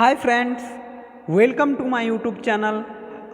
Hi friends, welcome to my YouTube channel.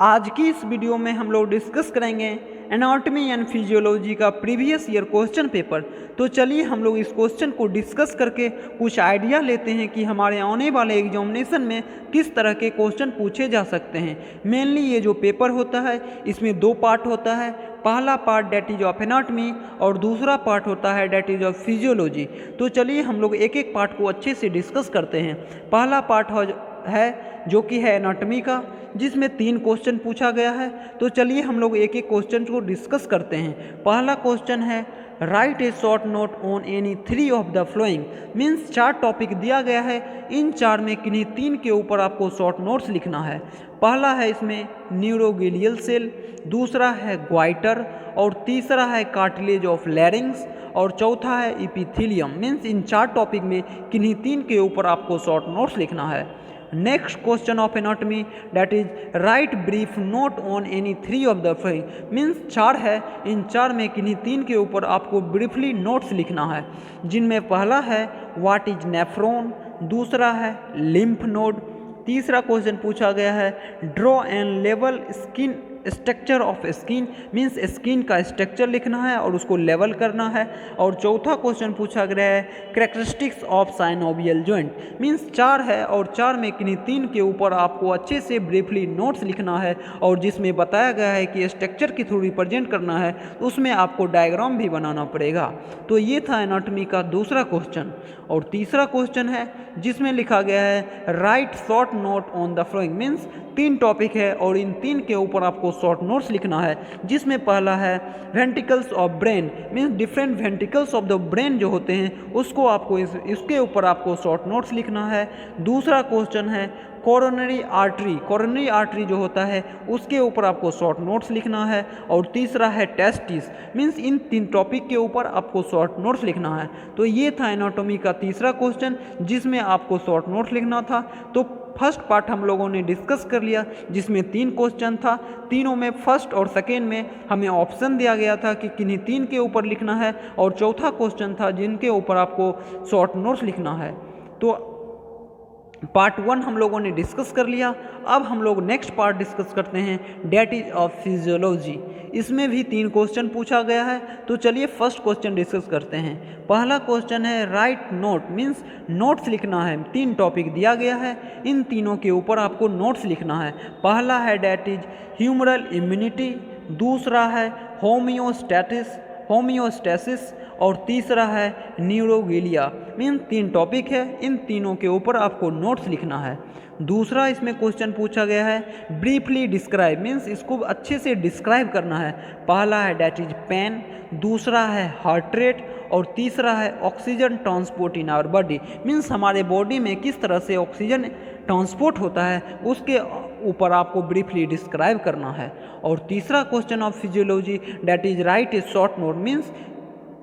आज की इस वीडियो में हम लोग डिस्कस करेंगे एनाटॉमी एंड फिजियोलॉजी का प्रीवियस ईयर क्वेश्चन पेपर। तो चलिए हम लोग इस क्वेश्चन को डिस्कस करके कुछ आइडिया लेते हैं कि हमारे आने वाले एग्जामिनेशन में किस तरह के क्वेश्चन पूछे जा सकते हैं। मेनली ये जो पेपर होता है इसमें दो पार्ट होता है। पहला part that is of anatomy और दूसरा पार्ट होता है डेट इज ऑफ फिजियोलॉजी। तो चलिए हम लोग एक एक पार्ट को अच्छे से डिस्कस करते हैं। पहला पार्ट है जो कि है एनाटॉमी का, जिसमें 3 क्वेश्चन पूछा गया है। तो चलिए हम लोग एक एक क्वेश्चन को डिस्कस करते हैं। पहला क्वेश्चन है right a short note on any 3 of the flowing. Means 4 topic दिया गया है, इन 4 में किन्हीं 3 के ऊपर आपको शॉर्ट नोट्स लिखना है। पहला है इसमें न्यूरोगेलियल सेल, दूसरा है ग्वाइटर और तीसरा है कार्टिलेज ऑफ लैरिंग्स और चौथा है इपिथीलियम। मीन्स इन 4 टॉपिक में किन्हीं 3 के ऊपर आपको शॉर्ट नोट्स लिखना है। Next question of anatomy that is right brief note on any 3 of the following. Means 4 है, इन 4 में किन्हीं 3 के ऊपर आपको ब्रीफली नोट्स लिखना है, जिनमें पहला है व्हाट इज नेफ्रॉन, दूसरा है लिम्फ नोड, तीसरा क्वेश्चन पूछा गया है draw and level skin structure of skin. Means skin का स्ट्रक्चर लिखना है और उसको लेवल करना है। और चौथा क्वेश्चन पूछा गया है characteristics of synovial joint. Means 4 है और 4 में किन्हीं 3 के ऊपर आपको अच्छे से ब्रीफली नोट्स लिखना है और जिसमें बताया गया है कि स्ट्रक्चर के थ्रू रिप्रेजेंट करना है, उसमें आपको डायग्राम भी बनाना पड़ेगा। तो ये था एनाटॉमी का दूसरा क्वेश्चन। और तीसरा क्वेश्चन है जिसमें लिखा गया है right short note on the flowing. Means 3 topic है और इन 3 के ऊपर आपको शॉर्ट नोट्स लिखना है, जिसमें पहला है ventricles of brain. Means different ventricles of the brain जो होते हैं उसको आपको इसके ऊपर आपको शॉर्ट नोट्स लिखना है। दूसरा क्वेश्चन है कोरोनरी आर्टरी। कोरोनरी आर्टरी जो होता है उसके ऊपर आपको शॉर्ट नोट्स लिखना है। और तीसरा है टेस्टिस। मीन्स इन 3 टॉपिक के ऊपर आपको शॉर्ट नोट्स लिखना है। तो ये था एनाटॉमी का तीसरा क्वेश्चन जिसमें आपको शॉर्ट नोट्स लिखना था। तो फर्स्ट पार्ट हम लोगों ने डिस्कस कर लिया, जिसमें 3 क्वेश्चन था। तीनों में फर्स्ट और सेकेंड में हमें ऑप्शन दिया गया था कि किन्हीं 3 के ऊपर लिखना है, और चौथा क्वेश्चन था जिनके ऊपर आपको शॉर्ट नोट्स लिखना है। तो पार्ट 1 हम लोगों ने डिस्कस कर लिया। अब हम लोग नेक्स्ट पार्ट डिस्कस करते हैं डेट इज ऑफ फिजियोलॉजी। इसमें भी 3 क्वेश्चन पूछा गया है। तो चलिए फर्स्ट क्वेश्चन डिस्कस करते हैं। पहला क्वेश्चन है राइट नोट। मीन्स नोट्स लिखना है। 3 टॉपिक दिया गया है, इन तीनों के ऊपर आपको नोट्स लिखना है। पहला है डेट इज ह्यूमरल इम्यूनिटी, दूसरा है होम्योस्टैसिस और तीसरा है न्यूरोगिलिया। मीन 3 टॉपिक है, इन तीनों के ऊपर आपको नोट्स लिखना है। दूसरा इसमें क्वेश्चन पूछा गया है ब्रीफली डिस्क्राइब। मीन्स इसको अच्छे से डिस्क्राइब करना है। पहला है डेट इज पेन, दूसरा है हार्ट रेट और तीसरा है oxygen transport in our body. Means हमारे बॉडी में किस तरह से ऑक्सीजन ट्रांसपोर्ट होता है उसके ऊपर आपको ब्रीफली डिस्क्राइब करना है। और तीसरा question of physiology that is write a short note. Means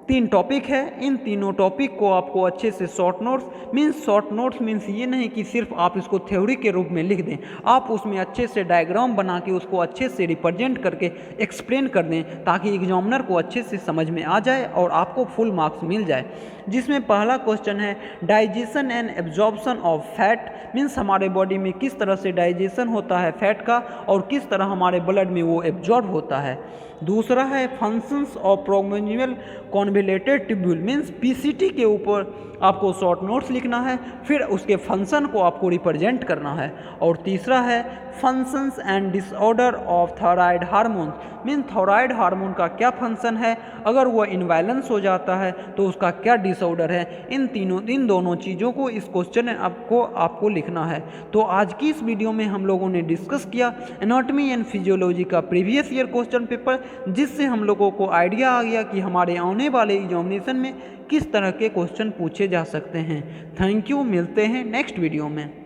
3 topic है, इन तीनों टॉपिक को आपको अच्छे से शॉर्ट नोट्स मीन्स ये नहीं कि सिर्फ आप इसको थ्योरी के रूप में लिख दें, आप उसमें अच्छे से डायग्राम बना के उसको अच्छे से रिप्रेजेंट करके एक्सप्लेन कर दें, ताकि एग्जामिनर को अच्छे से समझ में आ जाए और आपको फुल मार्क्स मिल जाए। जिसमें पहला क्वेश्चन है digestion and absorption of fat. Means हमारे बॉडी में किस तरह से डाइजेशन होता है फैट का और किस तरह हमारे ब्लड में वो एब्जॉर्ब होता है। दूसरा है functions of proximal convoluted tubule. Means PCT के ऊपर आपको शॉर्ट नोट्स लिखना है, फिर उसके फंक्शन को आपको रिप्रेजेंट करना है। और तीसरा है functions and disorder of thyroid hormone. Mean thyroid hormone का क्या फंक्शन है, अगर वह इनबैलेंस हो जाता है तो उसका क्या डिसऑर्डर है। इन दोनों चीज़ों को इस क्वेश्चन में आपको लिखना है। तो आज की इस वीडियो में हम लोगों ने डिस्कस किया एनाटॉमी एंड फिजियोलॉजी का प्रीवियस ईयर क्वेश्चन पेपर, जिससे हम लोगों को आइडिया आ गया कि हमारे आने वाले एग्जामिनेशन में किस तरह के क्वेश्चन पूछे जा सकते हैं। थैंक यू, मिलते हैं नेक्स्ट वीडियो में।